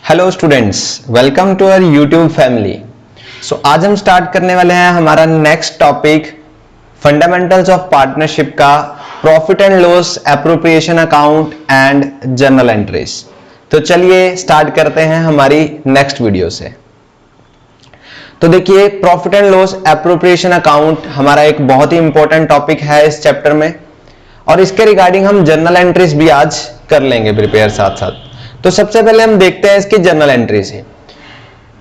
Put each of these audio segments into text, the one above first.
Hello students, welcome to our YouTube family. आज हम start करने वाले हैं हमारा next topic fundamentals of partnership का profit and loss, appropriation account and journal entries. तो चलिए स्टार्ट करते हैं हमारी नेक्स्ट वीडियो से। तो देखिए, profit and loss appropriation account हमारा एक बहुत ही इंपॉर्टेंट टॉपिक है इस चैप्टर में, और इसके रिगार्डिंग हम जर्नल एंट्रीज भी आज कर लेंगे प्रिपेयर साथ साथ। तो सबसे पहले हम देखते हैं इसकी जर्नल एंट्री से।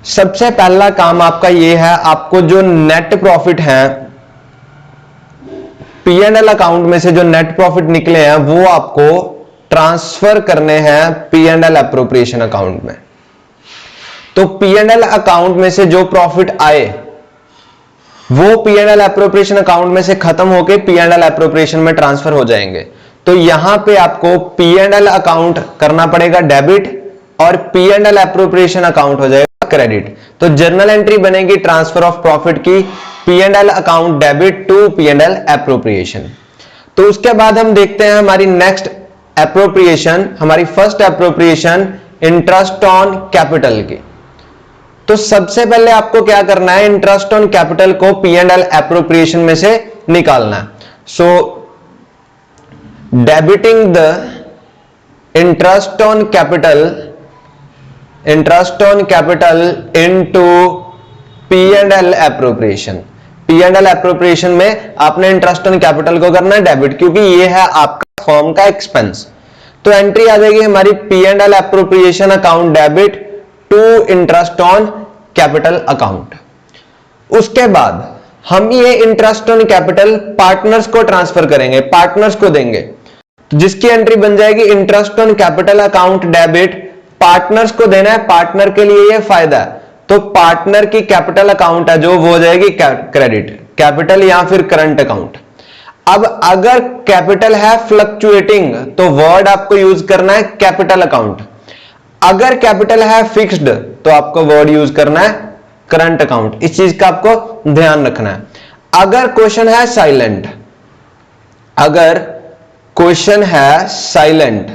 सबसे पहला काम आपका ये है, आपको जो नेट प्रॉफिट है P&L अकाउंट में से जो नेट प्रॉफिट निकले हैं वो आपको ट्रांसफर करने हैं P&L एप्रोप्रिएशन अकाउंट में। तो P&L अकाउंट में से जो प्रॉफिट आए वो P&L एप्रोप्रिएशन अकाउंट में से खत्म होके P&L एप्रोप्रिएशन में ट्रांसफर हो जाएंगे। तो यहां पे आपको P&L अकाउंट करना पड़ेगा डेबिट और P&L एप्रोप्रिएशन अकाउंट हो जाएगा क्रेडिट। तो जर्नल एंट्री बनेगी ट्रांसफर ऑफ प्रॉफिट की P&L account debit to P&L appropriation. तो उसके बाद हम देखते हैं हमारी नेक्स्ट एप्रोप्रिएशन, हमारी first appropriation interest on capital की। तो सबसे पहले आपको क्या करना है, इंटरेस्ट ऑन कैपिटल को P&L एप्रोप्रिएशन में से निकालना है। So debiting the interest on capital into P&L appropriation. P&L appropriation में आपने इंटरेस्ट ऑन कैपिटल को करना है डेबिट, क्योंकि ये है आपका फर्म का एक्सपेंस। तो एंट्री आ जाएगी हमारी P&L appropriation account debit to interest on capital account. उसके बाद हम ये इंटरेस्ट ऑन कैपिटल पार्टनर्स को ट्रांसफर करेंगे, पार्टनर्स को देंगे, तो जिसकी एंट्री बन जाएगी interest on capital account debit. Partners को देना है, पार्टनर के लिए ये फायदा है। तो पार्टनर की कैपिटल अकाउंट है जो वो हो जाएगी क्रेडिट, कैपिटल या फिर करंट अकाउंट। अब अगर कैपिटल है फ्लक्चुएटिंग तो वर्ड आपको यूज करना है कैपिटल अकाउंट। अगर कैपिटल है फिक्स्ड तो आपको वर्ड यूज करना है करंट अकाउंट। इस चीज का आपको ध्यान रखना है। अगर क्वेश्चन है साइलेंट, अगर क्वेश्चन है साइलेंट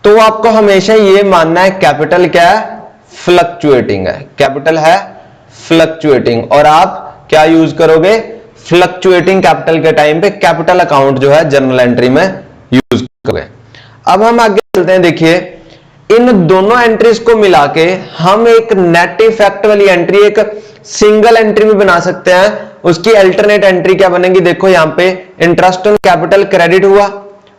तो आपको हमेशा ये मानना है कैपिटल क्या है, फ्लक्चुएटिंग है, कैपिटल है फ्लक्चुएटिंग, और आप क्या यूज करोगे, फ्लक्चुएटिंग कैपिटल के टाइम पे कैपिटल अकाउंट जो है जर्नल एंट्री में यूज करोगे। अब हम आगे चलते हैं। देखिए, इन दोनों एंट्रीज को मिला के हम एक नेट इफेक्ट वाली एंट्री, एक सिंगल एंट्री भी बना सकते हैं। उसकी अल्टरनेट एंट्री क्या बनेगी, देखो यहां पे इंटरेस्ट ऑन कैपिटल क्रेडिट हुआ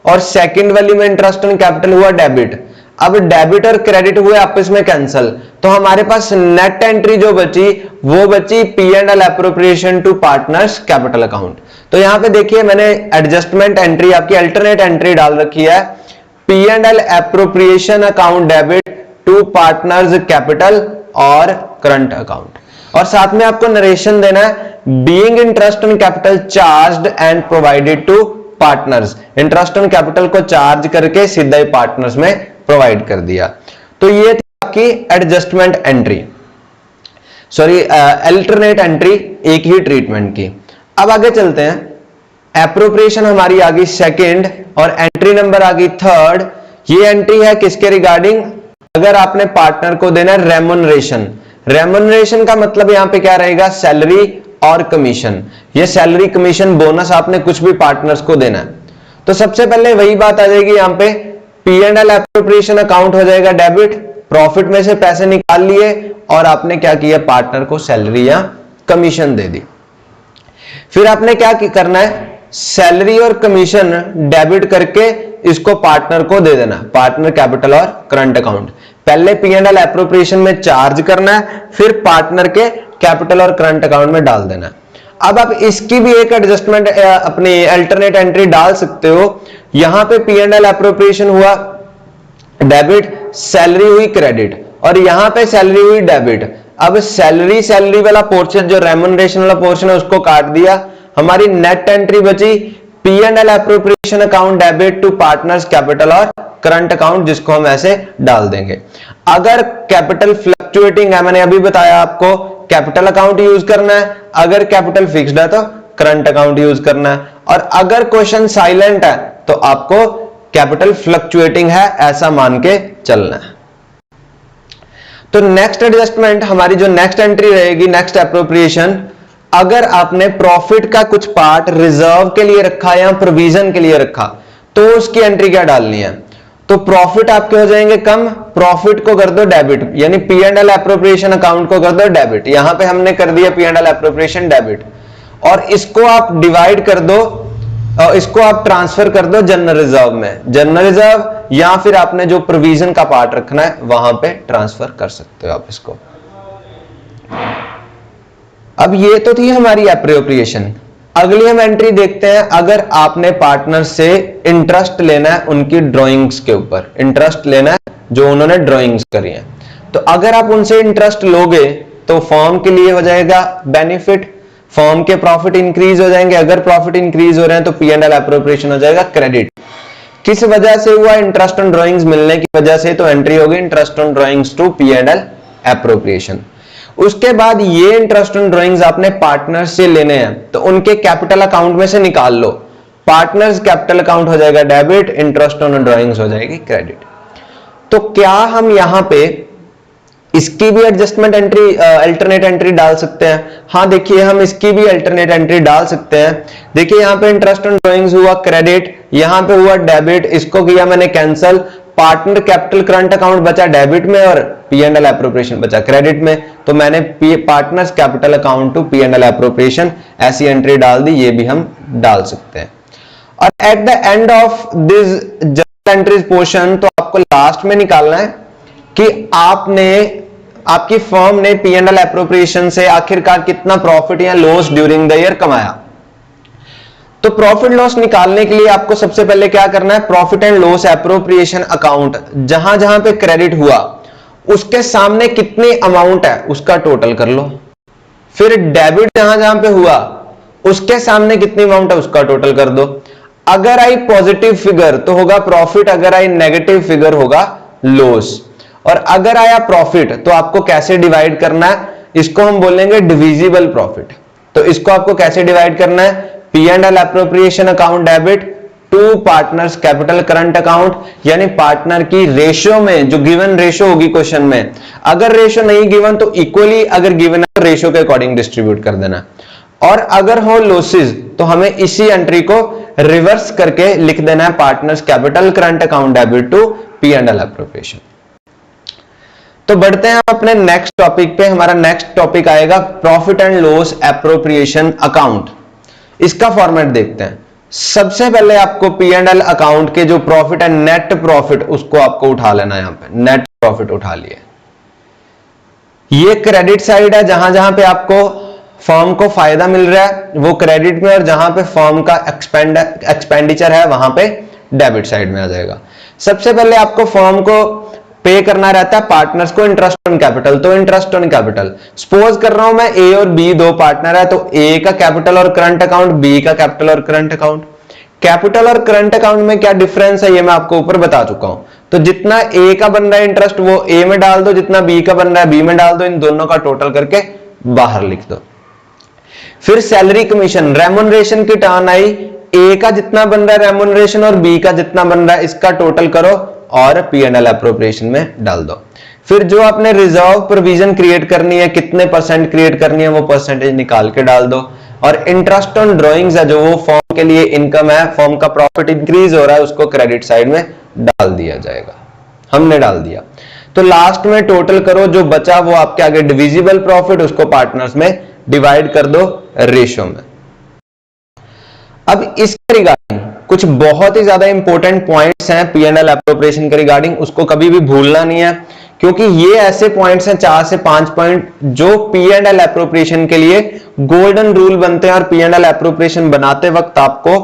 और सेकंड वाली में इंटरेस्ट ऑन कैपिटल हुआ डेबिट। अब डेबिट और क्रेडिट हुए आपस में कैंसल, तो हमारे पास नेट एंट्री जो बची वो बची P&L appropriation to partners capital account. तो यहां पे देखिए मैंने एडजस्टमेंट एंट्री, आपकी अल्टरनेट एंट्री डाल रखी है, P&L appropriation account debit to partners capital और करंट अकाउंट। और साथ में आपको नरेशन देना है, being interest on capital charged and provided to partners. Interest on capital को चार्ज करके सीधा ही पार्टनर्स में प्रोवाइड कर दिया। तो ये थी आपकी adjustment entry, sorry alternate entry, एक ही ट्रीटमेंट की। अब आगे चलते हैं। एप्रोप्रिएशन हमारी आ गई सेकेंड और एंट्री नंबर आ गई थर्ड। ये एंट्री है किसके रिगार्डिंग, अगर आपने पार्टनर को देना है रेम्युनरेशन। रेम्युनरेशन का मतलब यहां पे क्या रहेगा, सैलरी और कमीशन। ये सैलरी, कमीशन, बोनस आपने कुछ भी पार्टनर्स को देना है। तो सबसे पहले वही बात आ जाएगी, यहां पे P&L एप्रोप्रिएशन अकाउंट हो जाएगा डेबिट, प्रॉफिट में से पैसे निकाल लिए और आपने क्या किया, पार्टनर को सैलरी या कमीशन दे दी। फिर आपने क्या करना है, सैलरी और कमीशन डेबिट करके इसको पार्टनर को दे देना, पार्टनर कैपिटल और करंट अकाउंट। पहले P&L एप्रोप्रिएशन में चार्ज करना है, फिर पार्टनर के कैपिटल और करंट अकाउंट में डाल देना। अब आप इसकी भी एक एडजस्टमेंट अपनी अल्टरनेट एंट्री डाल सकते हो। यहां पे P&L एप्रोप्रिएशन हुआ डेबिट, सैलरी हुई क्रेडिट, और यहां पे सैलरी हुई डेबिट। अब सैलरी वाला पोर्शन, जो रेम्युनरेशन वाला पोर्शन है, उसको काट दिया। हमारी नेट एंट्री बची P&L appropriation account debit to partners capital और करंट अकाउंट, जिसको हम ऐसे डाल देंगे। अगर कैपिटल फ्लक्चुएटिंग है, मैंने अभी बताया आपको, कैपिटल अकाउंट यूज करना है। अगर कैपिटल फिक्स्ड है तो करंट अकाउंट यूज करना है। और अगर क्वेश्चन साइलेंट है तो आपको कैपिटल फ्लक्चुएटिंग है ऐसा मान के चलना है। तो नेक्स्ट एडजस्टमेंट, हमारी जो नेक्स्ट एंट्री रहेगी, नेक्स्ट एप्रोप्रिएशन, अगर आपने प्रॉफिट का कुछ पार्ट रिजर्व के लिए रखा या प्रोविजन के लिए रखा तो उसकी एंट्री क्या डालनी है। तो प्रॉफिट आपके हो जाएंगे कम, प्रॉफिट को कर दो डेबिट, यानी P and L appropriation account को कर दो डेबिट। यहां पे हमने कर दिया P and L appropriation debit, और इसको आप डिवाइड कर दो, इसको आप ट्रांसफर कर दो जनरल रिजर्व में। जनरल रिजर्व या फिर आपने जो प्रोविजन का पार्ट रखना है वहां पे ट्रांसफर कर सकते हो आप इसको। अब ये तो थी हमारी एप्रोप्रिएशन। अगली हम एंट्री देखते हैं, अगर आपने पार्टनर से इंटरेस्ट लेना है उनकी ड्राइंग्स के ऊपर, इंटरेस्ट लेना है जो उन्होंने ड्राइंग्स करी है, तो अगर आप उनसे इंटरेस्ट लोगे तो फर्म के लिए हो जाएगा बेनिफिट, फर्म के प्रॉफिट इंक्रीज हो जाएंगे। अगर प्रॉफिट इंक्रीज हो रहे हैं तो पी एंड एल एप्रोप्रिएशन हो जाएगा क्रेडिट। किस वजह से हुआ? इंटरेस्ट ऑन ड्राइंग्स मिलने की वजह से, तो एंट्री होगी interest on drawings to P and L appropriation. उसके बाद ये इंटरेस्ट ऑन ड्राइंग्स आपने पार्टनर से लेने हैं तो उनके कैपिटल अकाउंट में से निकाल लो, पार्टनर्स कैपिटल अकाउंट हो जाएगा डेबिट, इंटरेस्ट ऑन ड्राइंग्स हो जाएगी क्रेडिट। तो क्या हम यहां पे इसकी भी एडजस्टमेंट एंट्री, अल्टरनेट एंट्री डाल सकते हैं? हाँ देखिए, हम इसकी भी अल्टरनेट एंट्री डाल सकते हैं। देखिए यहां पे इंटरेस्ट ऑन ड्राइंग्स हुआ क्रेडिट, यहां पे हुआ डेबिट, इसको किया मैंने cancel, partner capital current account बचा डेबिट में और पी एंड एल एप्रोप्रिएशन बचा क्रेडिट में, तो मैंने partners capital account to P and L appropriation ऐसी एंट्री डाल दी। ये भी हम डाल सकते हैं। और at the end of this journal entries portion, तो आपको लास्ट में निकालना है कि आपकी फर्म ने पी एंड एल एप्रोप्रिएशन से आखिरकार कितना प्रॉफिट या लॉस ड्यूरिंग द ईयर कमाया। तो प्रॉफिट लॉस निकालने के लिए आपको सबसे पहले क्या करना है, profit and loss appropriation account, जहां जहां पे क्रेडिट हुआ उसके सामने कितनी अमाउंट है उसका टोटल कर लो। फिर डेबिट जहां जहां पे हुआ उसके सामने कितनी अमाउंट है उसका टोटल कर दो। अगर आई पॉजिटिव फिगर तो होगा प्रॉफिट, अगर आई नेगेटिव फिगर होगा लॉस। और अगर आया प्रॉफिट तो आपको कैसे डिवाइड करना है, इसको हम बोलेंगे डिविजिबल प्रॉफिट। तो इसको आपको कैसे डिवाइड करना है, P and L appropriation account debit to partners capital current account, यानी पार्टनर की रेशियो में जो गिवन रेशियो होगी क्वेश्चन में, अगर रेशियो नहीं गिवन तो इक्वली, अगर गिवन है तो रेशियो के अकॉर्डिंग डिस्ट्रीब्यूट कर देना। और अगर हो लॉसेस तो हमें इसी एंट्री को रिवर्स करके लिख देना है, partners capital current account debit to P and L appropriation. तो बढ़ते हैं अपने नेक्स्ट टॉपिक पे। हमारा नेक्स्ट टॉपिक आएगा profit and loss appropriation account. इसका फॉर्मेट देखते हैं। सबसे पहले आपको पी एंड एल अकाउंट के जो प्रॉफिट है, नेट प्रॉफिट, उसको आपको उठा लेना है। यहां पे नेट प्रॉफिट उठा लिए। ये क्रेडिट साइड है, जहां जहां पे आपको फर्म को फायदा मिल रहा है वो क्रेडिट में, और जहां पे फर्म का एक्सपेंडिचर है वहां पे डेबिट साइड में आ जाएगा। सबसे पहले आपको फर्म को पे करना रहता है पार्टनर्स को इंटरेस्ट ऑन कैपिटल, तो इंटरेस्ट ऑन कैपिटल सपोज कर रहा हूं मैं, ए और बी दो पार्टनर है, तो ए का कैपिटल और करंट अकाउंट, बी का कैपिटल और करंट अकाउंट। कैपिटल और करंट अकाउंट में क्या डिफरेंस है ये मैं आपको ऊपर बता चुका हूं। तो जितना ए का बन रहा है इंटरेस्ट वो ए में डाल दो, जितना बी का बन रहा है बी में डाल दो, इन दोनों का टोटल करके बाहर लिख दो। फिर सैलरी कमीशन रेमुनरेशन की टर्न आई, ए का जितना बन रहा है रेमुनरेशन और बी का जितना बन रहा है इसका टोटल करो और पी एंड एल एप्रोप्रिएशन में डाल दो। फिर जो आपने रिजर्व प्रोविजन क्रिएट करनी है, कितने परसेंट क्रिएट करनी है वो परसेंटेज निकाल के डाल दो। और इंटरेस्ट ऑन ड्रॉइंग्स है जो वो फर्म के लिए इनकम है, फर्म का प्रॉफिट इंक्रीज हो रहा है, उसको क्रेडिट साइड में डाल दिया जाएगा। हमने डाल दिया। तो लास्ट में टोटल करो, जो बचा वो आपके आगे डिविजिबल प्रॉफिट, उसको पार्टनर्स में डिवाइड कर दो रेशियो में। अब इसके रिगार्डिंग कुछ बहुत ही ज्यादा इंपॉर्टेंट पॉइंट्स हैं पी एंड एल एप्रोप्रिएशन के रिगार्डिंग, उसको कभी भी भूलना नहीं है, क्योंकि ये ऐसे पॉइंट्स हैं 4 से 5 पॉइंट जो पी एंड एल एप्रोप्रिएशन के लिए गोल्डन रूल बनते हैं। और पी एंड एल एप्रोप्रिएशन बनाते वक्त आपको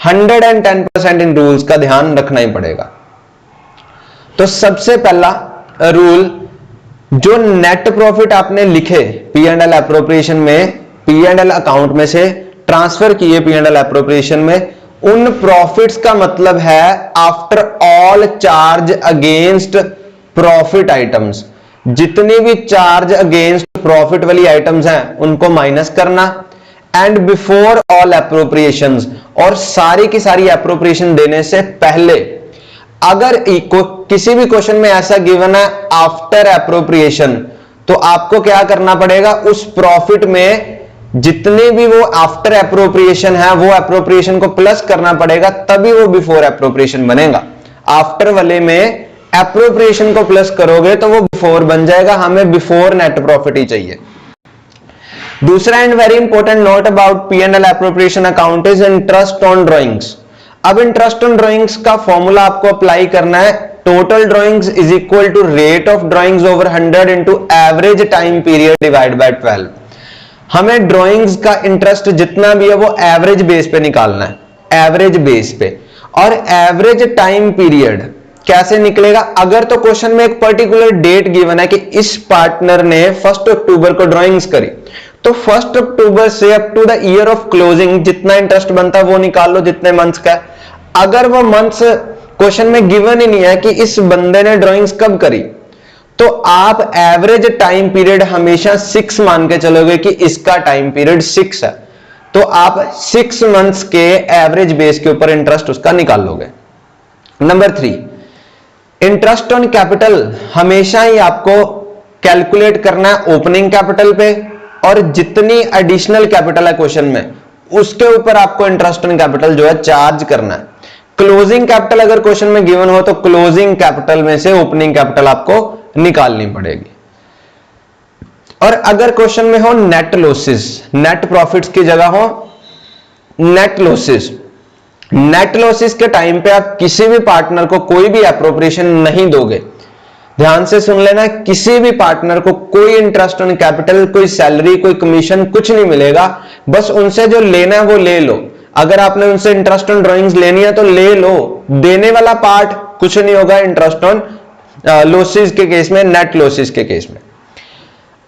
110% इन रूल्स का ध्यान रखना ही पड़ेगा। तो सबसे पहला रूल, जो नेट प्रॉफिट आपने लिखे पी एंड एल एप्रोप्रिएशन में, पी एंड एल अकाउंट में से ट्रांसफर किए पी एंड एल एप्रोप्रिएशन में, उन प्रॉफिट्स का मतलब है after all charge against profit items. जितनी भी चार्ज अगेंस्ट प्रॉफिट वाली आइटम्स हैं उनको माइनस करना, एंड बिफोर ऑल एप्रोप्रिएशंस, और सारी की सारी एप्रोप्रिएशन देने से पहले अगर किसी भी क्वेश्चन में ऐसा गिवन है आफ्टर एप्रोप्रिएशन, तो आपको क्या करना पड़ेगा, उस प्रॉफिट में जितने भी वो आफ्टर एप्रोप्रिएशन है वो एप्रोप्रिएशन को प्लस करना पड़ेगा, तभी वो बिफोर एप्रोप्रिएशन बनेगा। आफ्टर वाले में एप्रोप्रिएशन को प्लस करोगे तो वो बिफोर बन जाएगा। हमें बिफोर नेट प्रॉफिट ही चाहिए। दूसरा and very important note about P&L appropriation account is interest on drawings. अब इंटरेस्ट ऑन ड्रॉइंग्स का फॉर्मूला आपको अप्लाई करना है, total drawings is equal to rate of drawings over 100 into average time period divide by 12। हमें drawings का interest जितना भी है वो एवरेज बेस पे निकालना है, एवरेज बेस पे। और एवरेज टाइम पीरियड कैसे निकलेगा, अगर तो क्वेश्चन में एक पर्टिकुलर डेट गिवन है कि इस पार्टनर ने 1 अक्टूबर को ड्रॉइंग्स करी, तो 1 अक्टूबर से up to the year of closing जितना इंटरेस्ट बनता है वो निकाल लो, जितने मंथ्स का। अगर वो मंथ्स क्वेश्चन में गिवन ही नहीं है कि इस बंदे ने ड्रॉइंग्स कब करी, तो आप एवरेज टाइम पीरियड हमेशा 6 मान के चलोगे कि इसका टाइम पीरियड 6 है, तो आप 6 मंथ्स के एवरेज बेस के ऊपर इंटरेस्ट उसका निकाल लोगे। नंबर 3, इंटरेस्ट ऑन कैपिटल हमेशा ही आपको कैलकुलेट करना है ओपनिंग कैपिटल पे, और जितनी एडिशनल कैपिटल है क्वेश्चन में उसके ऊपर आपको इंटरेस्ट ऑन कैपिटल जो है चार्ज करना है। क्लोजिंग कैपिटल अगर क्वेश्चन में गिवन हो तो क्लोजिंग कैपिटल में से ओपनिंग कैपिटल आपको निकालनी पड़ेगी। और अगर क्वेश्चन में हो नेट लॉसेस, नेट प्रॉफिट्स की जगह हो नेट लॉसेस, नेट लॉसेस के टाइम पे आप किसी भी पार्टनर को कोई भी एप्रोप्रिएशन नहीं दोगे। ध्यान से सुन लेना, किसी भी पार्टनर को कोई इंटरेस्ट ऑन कैपिटल, कोई सैलरी, कोई कमीशन कुछ नहीं मिलेगा। बस उनसे जो लेना है वो ले लो। अगर आपने उनसे इंटरेस्ट ऑन ड्रॉइंग्स लेनी है तो ले लो, देने वाला पार्ट कुछ नहीं होगा इंटरेस्ट ऑन लॉसेस के केस में, नेट लॉसेस के केस में।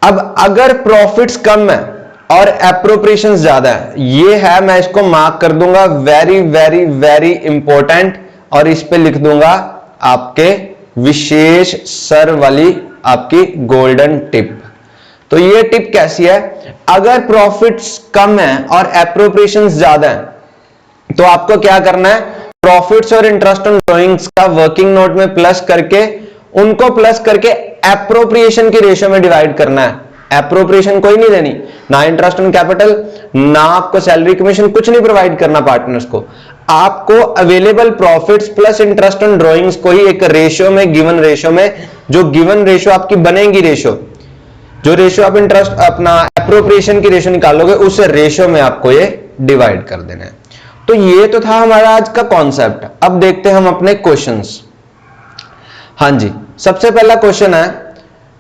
अब अगर प्रॉफिट्स कम है और एप्रोप्रिएशन ज्यादा है, ये है, मैं इसको मार्क कर दूंगा, वेरी वेरी वेरी इंपॉर्टेंट, और इस पे लिख दूंगा आपके विशेष सर वाली आपकी गोल्डन टिप। तो ये टिप कैसी है, अगर प्रॉफिट्स कम है और एप्रोप्रिएशन ज्यादा है तो आपको क्या करना है, प्रॉफिट्स और इंटरेस्ट ऑन ड्रॉइंग्स का वर्किंग नोट में प्लस करके, उनको प्लस करके एप्रोप्रिएशन की रेशियो में डिवाइड करना है। एप्रोप्रिएशन कोई नहीं देनी, ना इंटरेस्ट ऑन कैपिटल, ना आपको सैलरी कमीशन, कुछ नहीं प्रोवाइड करना पार्टनर्स को। आपको available profits plus interest on drawings को ही एक रेशियो में, गिवन रेशियो में, जो गिवन रेशियो आपकी बनेगी, रेशियो जो रेशियो आप इंटरेस्ट अपना एप्रोप्रिएशन की रेशियो निकालोगे, उस रेशियो में आपको ये डिवाइड कर देना है। तो ये तो था हमारा आज का कॉन्सेप्ट। अब देखते हैं हम अपने क्वेश्चंस। हाँ जी, सबसे पहला क्वेश्चन है,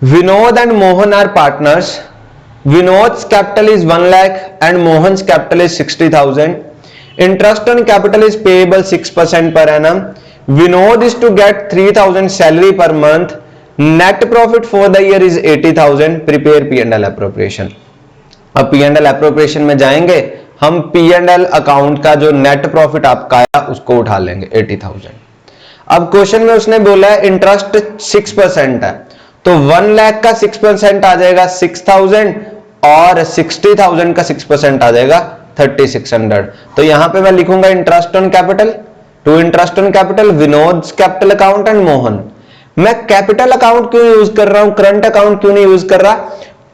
Vinod and Mohan are partners, Vinod's capital is 1 lakh and Mohan's capital is 60,000, interest on capital is payable 6% per annum, Vinod is to get 3,000 salary per month, net profit for the year is 80,000, prepare P&L appropriation। अब P&L appropriation में जाएंगे हम, P&L account का जो net profit आपका आया उसको उठा लेंगे 80,000। अब क्वेश्चन में उसने बोला है इंटरेस्ट 6% है, तो 1 लाख का 6% आ जाएगा 6,000 और 60,000 का 6% आ जाएगा 3600। तो यहां पे मैं लिखूंगा interest on capital, to interest on capital, Vinod's capital account and Mohan. मैं कैपिटल अकाउंट क्यों यूज कर रहा हूं, करंट अकाउंट क्यों नहीं यूज कर रहा,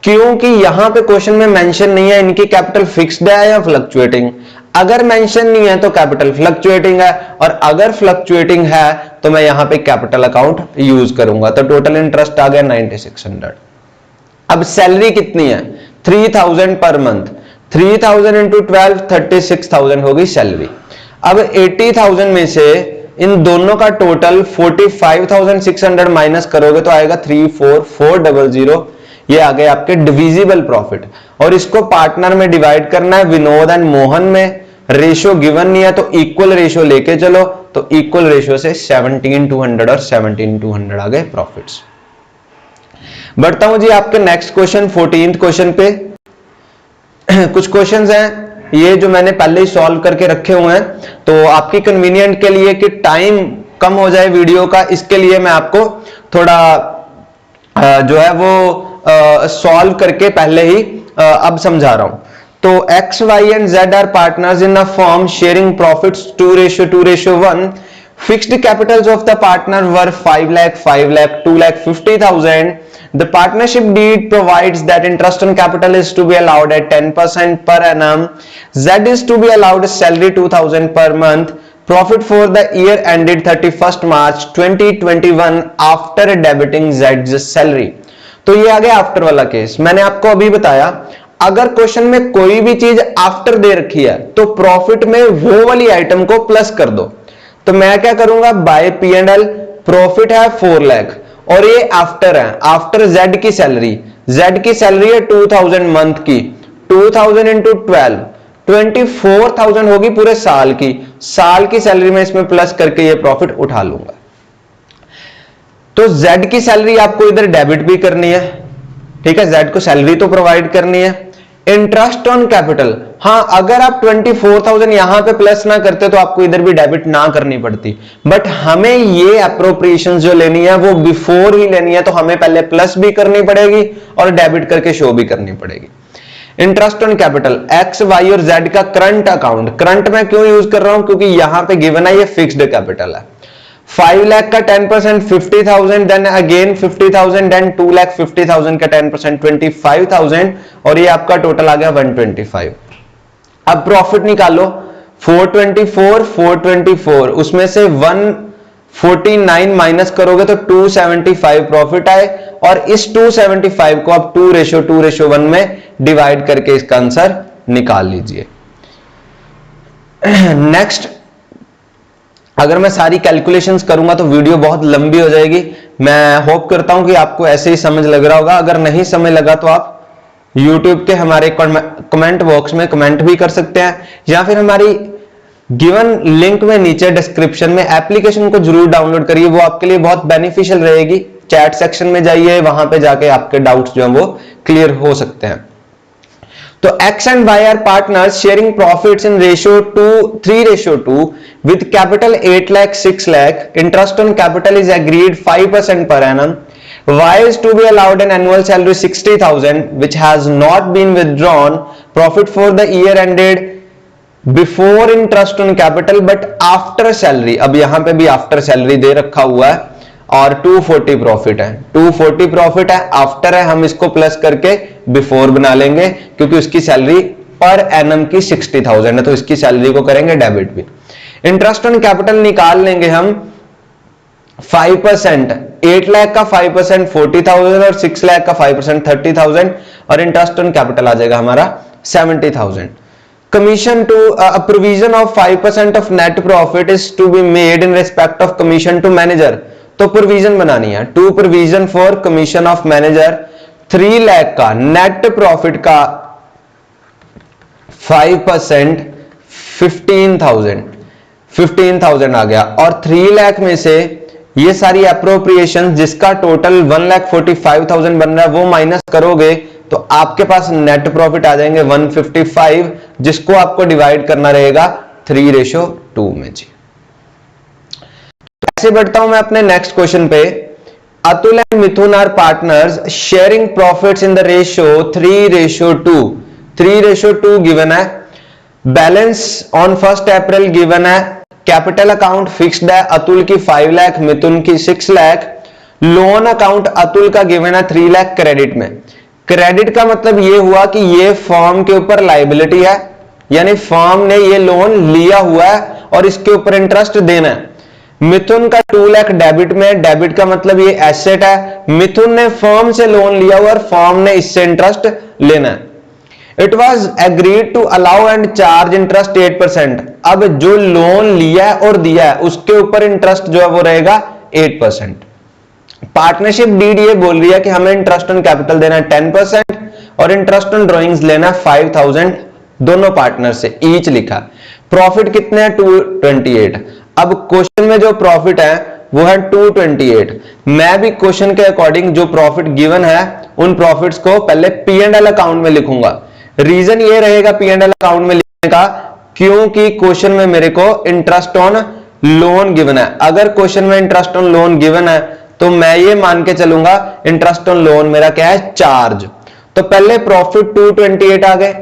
क्योंकि यहां पे क्वेश्चन में मेंशन नहीं है इनकी कैपिटल फिक्स्ड है या फ्लक्चुएटिंग। अगर मेंशन नहीं है तो कैपिटल फ्लक्चुएटिंग है, और अगर फ्लक्चुएटिंग है तो मैं यहां पे कैपिटल अकाउंट यूज करूंगा। तो टोटल इंटरेस्ट आ गया 9600। अब सैलरी कितनी है, 3000 पर मंथ, 3000 इंटू 12 36,000 होगी सैलरी। अब 80,000 में से इन दोनों का टोटल 45,600 माइनस करोगे तो आएगा 34,400। ये आ गए आपके डिविजिबल प्रॉफिट, और इसको पार्टनर में डिवाइड करना है, विनोद एंड मोहन में। रेशियो गिवन नहीं है तो इक्वल रेशियो लेके चलो, तो इक्वल रेशियो से 17,200 और 17,200 आ गए प्रॉफिट्स। बढ़ता हूं जी आपके नेक्स्ट क्वेश्चन, 14th क्वेश्चन पे। कुछ क्वेश्चंस हैं ये जो मैंने पहले ही सॉल्व करके रखे हुए हैं, तो आपकी कन्वीनियंट के लिए कि टाइम कम हो जाए वीडियो का, इसके लिए मैं आपको थोड़ा जो है वो सॉल्व करके पहले ही अब समझा रहा हूं। तो x, y and z are partners in a firm sharing profits 2:1, Fixed capitals of the partner were 5 lakh, 5 lakh, 2 lakh 50,000. The partnership deed provides that interest on capital is to be allowed at 10% per annum. Z is to be allowed salary 2,000 per month. Profit for the year ended 31st March 2021 after debiting Z's salary. तो ये आ गया after वाला case. मैंने आपको अभी बताया अगर question में कोई भी चीज आफ्टर दे रखी है तो प्रॉफिट में वो वाली आइटम को प्लस कर दो। तो मैं क्या करूंगा, by P and L profit है 4 लाख और ये आफ्टर है, आफ्टर जेड की सैलरी। जेड की सैलरी है 2000 मंथ की, 2000 इंटू 12 24,000 होगी पूरे साल की। साल की सैलरी में इसमें प्लस करके ये प्रॉफिट उठा लूंगा। तो जेड की सैलरी आपको इधर डेबिट भी करनी है, ठीक है, जेड को सैलरी तो प्रोवाइड करनी है। इंटरेस्ट ऑन कैपिटल, हां अगर आप 24,000 यहां पे प्लस ना करते तो आपको इधर भी डेबिट ना करनी पड़ती, बट हमें ये अप्रोप्रिएशन जो लेनी है वो बिफोर ही लेनी है, तो हमें पहले प्लस भी करनी पड़ेगी और डेबिट करके शो भी करनी पड़ेगी। Interest on capital X Y और जेड का करंट अकाउंट, करंट में क्यों यूज कर रहा हूं क्योंकि यहां पे गिवन है ये फिक्स्ड कैपिटल है। 5 लाख का 10% 50,000, देन अगेन 50,000, देन 2 लाख 50,000 का 10% 25,000 और ये आपका टोटल आ गया 125। अब प्रॉफिट निकालो 424 उसमें से 149 माइनस करोगे तो 275 प्रॉफिट आए और इस 275 को आप 2:1 में डिवाइड करके इसका आंसर निकाल लीजिए। नेक्स्ट, अगर मैं सारी कैलकुलेशंस करूंगा तो वीडियो बहुत लंबी हो जाएगी। मैं होप करता हूं कि आपको ऐसे ही समझ लग रहा होगा। अगर नहीं समझ लगा तो आप YouTube के हमारे कमेंट बॉक्स में कमेंट भी कर सकते हैं या फिर हमारी गिवन लिंक में नीचे डिस्क्रिप्शन में एप्लीकेशन को जरूर डाउनलोड करिए, वो आपके लिए बहुत बेनिफिशियल रहेगी। चैट सेक्शन में जाइए, वहां पे जाके आपके डाउट्स जो हैं वो क्लियर हो सकते हैं। तो X and Y are partners sharing profits in ratio 3:2 with capital 8 lakh 6 lakh. Interest on capital is agreed 5% per annum. Y is to be allowed an annual salary 60,000 which has not been withdrawn. Profit for the year ended before interest on capital but after salary. अब यहां पे भी after salary दे रखा हुआ है और 240 profit है, 240 profit है, आफ्टर है, हम इसको प्लस करके बिफोर बना लेंगे क्योंकि उसकी सैलरी पर एनम की 60,000 है तो इसकी सैलरी को करेंगे डेबिट भी। इंटरेस्ट ऑन कैपिटल निकाल लेंगे हम 5%, 8 लाख का 5% 40,000 और 6 लाख का 5% 30,000 और इंटरेस्ट ऑन कैपिटल आ जाएगा हमारा 70,000। Commission to a provision of 5% of net profit is to be made in respect of commission to manager. तो प्रोविजन बनानी है, to provision for commission of manager 3 lakh का नेट प्रॉफिट का 5% 15,000 आ गया और 3 लाख में से ये सारी अप्रोप्रिएशन जिसका टोटल 1,45,000 बन रहा है वो माइनस करोगे तो आपके पास नेट प्रॉफिट आ जाएंगे 155 जिसको आपको डिवाइड करना रहेगा 3:2 में। जी ऐसे बढ़ता हूं मैं अपने नेक्स्ट क्वेश्चन पे। Atul and Mithun are partners sharing profits in the ratio 3:2। 3:2 given है। बैलेंस ऑन 1 अप्रैल गिवन है। कैपिटल अकाउंट फिक्स्ड है, अतुल की 5 लाख मिथुन की 6 लाख। लोन अकाउंट अतुल का गिवन है 3 लाख क्रेडिट में। क्रेडिट का मतलब ये हुआ कि ये फर्म के ऊपर लायबिलिटी है, यानी फर्म ने ये लोन लिया हुआ है और इसके ऊपर इंटरेस्ट देना है। मिथुन का 2 लाख डेबिट में, डेबिट का मतलब ये एसेट है, मिथुन ने फर्म से लोन लिया हुआ और फर्म ने इससे इंटरेस्ट लेना है। It was agreed to allow and charge interest 8%। अब जो लोन लिया है और दिया है उसके ऊपर इंटरेस्ट जो है वो रहेगा 8%। पार्टनरशिप डीड ये बोल रही है कि हमें इंटरेस्ट ऑन कैपिटल देना है 10% और इंटरेस्ट ऑन ड्रॉइंग्स लेना है 5,000 दोनों पार्टनर से ईच लिखा। प्रॉफिट कितने हैं 228। अब क्वेश्चन में जो प्रॉफिट है वो है 228। मैं भी क्वेश्चन के अकॉर्डिंग जो प्रॉफिट गिवन है उन प्रॉफिट्स को पहले P&L अकाउंट में लिखूंगा। रीजन ये रहेगा P&L अकाउंट में लिखने का क्योंकि क्वेश्चन में मेरे को इंटरेस्ट ऑन लोन गिवन है। अगर क्वेश्चन में इंटरेस्ट ऑन लोन गिवन है तो मैं ये मान के चलूंगा इंटरेस्ट ऑन लोन मेरा क्या है चार्ज। तो पहले प्रॉफिट 228 आ गए।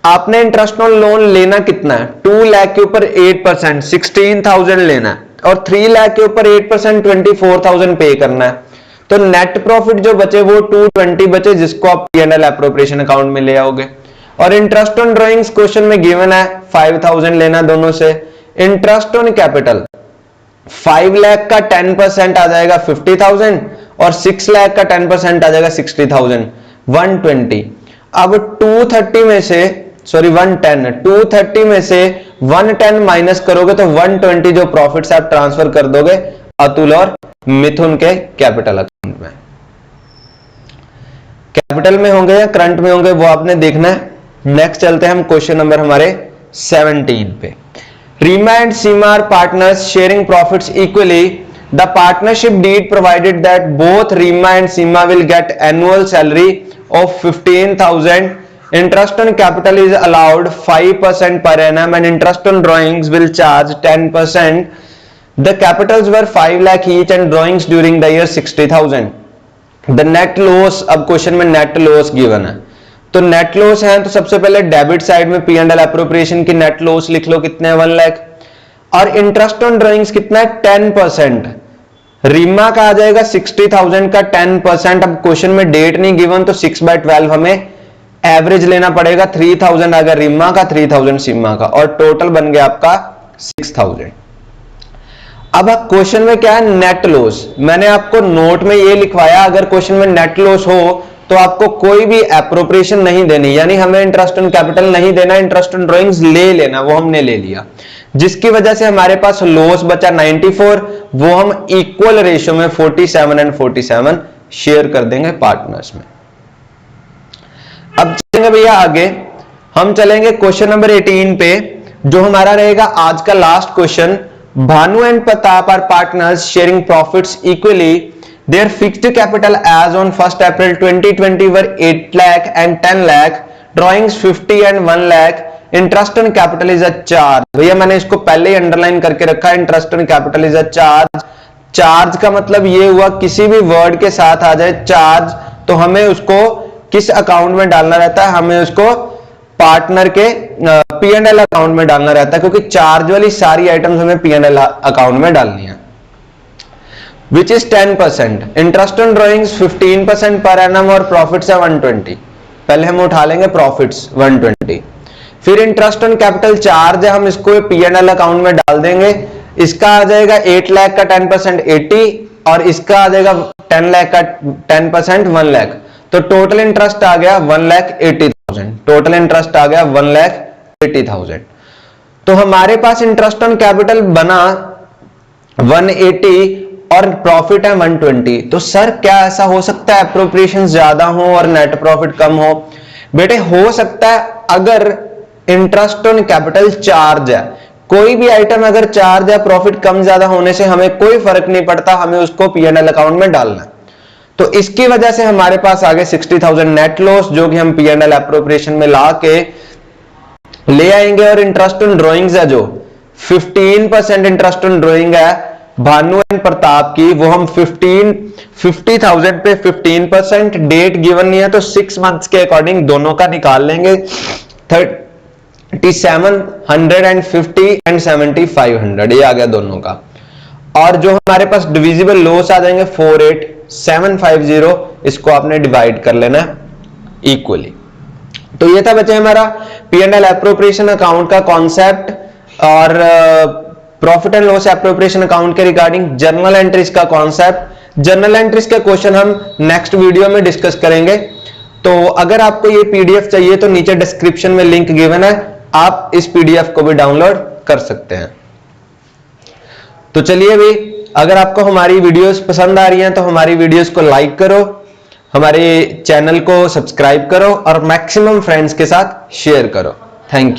आपने इंटरेस्ट ऑन लोन लेना कितना है 2 लाख के ऊपर 8% 16,000 लेना है। और 3 लाख के ऊपर 8% 24,000 पे करना है। तो नेट प्रॉफिट जो बचे वो 220 बचे, जिसको आप P&L एप्रोप्रिएशन अकाउंट में ले आओगे। और इंटरेस्ट ऑन ड्रॉइंग्स क्वेश्चन में गिवन है 5,000 लेना दोनों से। इंटरेस्ट ऑन कैपिटल 5 लाख का 10% आ जाएगा 50,000 और 6 लाख का 10% आ जाएगा 60,000, 120। अब 230 में से 230 में से 110 माइनस करोगे तो 120 जो प्रॉफिट्स आप ट्रांसफर कर दोगे अतुल और मिथुन के कैपिटल अकाउंट में। कैपिटल में होंगे या करंट में होंगे वो आपने देखना है। नेक्स्ट चलते हैं हम क्वेश्चन नंबर हमारे 17 पे। Reema and Seema are partners sharing profits equally. The partnership deed provided that both Reema and Seema will get annual salary of 15,000. Interest on capital is allowed 5% per annum and interest on drawings will charge 10%. The capitals were 5 lakh each and drawings during the year 60,000. The net loss, अब question में net loss given है, तो net loss है तो सबसे पहले debit side में P&L appropriation की नेट लॉस लिख लो, कितने हैं 1 लाख। और इंटरेस्ट ऑन ड्रॉइंग्स कितना है 10%। रीमा का आ जाएगा 60,000 का 10%। अब क्वेश्चन में डेट नहीं गिवन तो 6/12 हमें एवरेज लेना पड़ेगा। 3,000 अगर रीमा का, 3,000 सीमा का, और टोटल बन गया आपका 6,000। अब क्वेश्चन में क्या है नेट लॉस। मैंने आपको नोट में ये लिखवाया अगर क्वेश्चन में नेट लॉस हो तो आपको कोई भी एप्रोप्रिएशन नहीं देनी, यानी हमें इंटरेस्ट ऑन कैपिटल नहीं देना, इंटरेस्ट ऑन ड्रॉइंग्स ले लेना, वो हमने ले लिया, जिसकी वजह से हमारे पास लॉस बचा 94। वो हम इक्वल रेशियो में 47 एंड 47 शेयर कर देंगे पार्टनर्स में। अब चलेंगे भैया आगे, हम चलेंगे क्वेश्चन नंबर 18 पे, जो हमारा रहेगा आज का last question. Bhanu and Pratap are partners sharing profits equally. Their fixed capital as on 1 April 2020 were 8 lakh and 10 lakh, drawings 50 and 1 lakh. Interest on capital is a charge. भैया मैंने इसको पहले ही अंडरलाइन करके रखा है, interest on capital is a charge. Charge का मतलब ये हुआ किसी भी वर्ड के साथ आ जाए चार्ज तो हमें उसको किस अकाउंट में डालना रहता है, हमें उसको पार्टनर के P&L अकाउंट में डालना रहता है, क्योंकि चार्ज वाली सारी आइटम्स हमें P&L अकाउंट में डालनी है। Which is 10%। Interest on drawings 15% per annum और प्रॉफिट्स है 120। पहले हम उठा लेंगे प्रॉफिट्स 120। फिर इंटरेस्ट ऑन कैपिटल चार्ज है, हम इसको P&L अकाउंट में डाल देंगे। इसका आ जाएगा 8 लाख का 10% 80 और इसका आ जाएगा 10 लाख का 10% 1 लाख। तो टोटल इंटरेस्ट आ गया 1,80,000। टोटल इंटरेस्ट आ गया 1,80,000। तो हमारे पास इंटरेस्ट ऑन कैपिटल बना 180 और प्रॉफिट है 120। तो सर क्या ऐसा हो सकता है एप्रोप्रिएशन ज्यादा हो और नेट प्रॉफिट कम हो? बेटे हो सकता है, अगर इंटरेस्ट ऑन कैपिटल चार्ज है, कोई भी आइटम अगर चार्ज है, प्रॉफिट कम ज्यादा होने से हमें कोई फर्क नहीं पड़ता, हमें उसको P&L अकाउंट में डालना है। तो इसकी वजह से हमारे पास आगे 60,000 नेट लॉस, जो कि हम P&L एप्रोप्रिएशन में ला के ले आएंगे। और इंटरेस्ट ऑन ड्रॉइंग्स है जो 15% इंटरेस्ट ऑन ड्रॉइंग है भानु एंड प्रताप की, वो हम 50,000 पे 15%, डेट गिवन नहीं है तो 6 मंथ्स के अकॉर्डिंग दोनों का निकाल लेंगे। 3750 एंड 7500 ये आ गया दोनों का। और जो हमारे पास डिविजिबल लॉस आ जाएंगे 48750, इसको आपने डिवाइड कर लेना इक्वली। तो ये था बच्चे हमारा P&L एप्रोप्रिएशन अकाउंट का कॉन्सेप्ट और profit and loss appropriation account के रिगार्डिंग जर्नल एंट्रीज का कॉन्सेप्ट। जर्नल एंट्रीज के क्वेश्चन हम नेक्स्ट वीडियो में डिस्कस करेंगे। तो अगर आपको ये पीडीएफ चाहिए तो नीचे डिस्क्रिप्शन में लिंक गिवन है, आप इस पीडीएफ को भी डाउनलोड कर सकते हैं। तो चलिए भी, अगर आपको हमारी वीडियोस पसंद आ रही हैं तो हमारी वीडियोस को लाइक करो, हमारे चैनल को सब्सक्राइब करो और मैक्सिमम फ्रेंड्स के साथ शेयर करो। Thank you.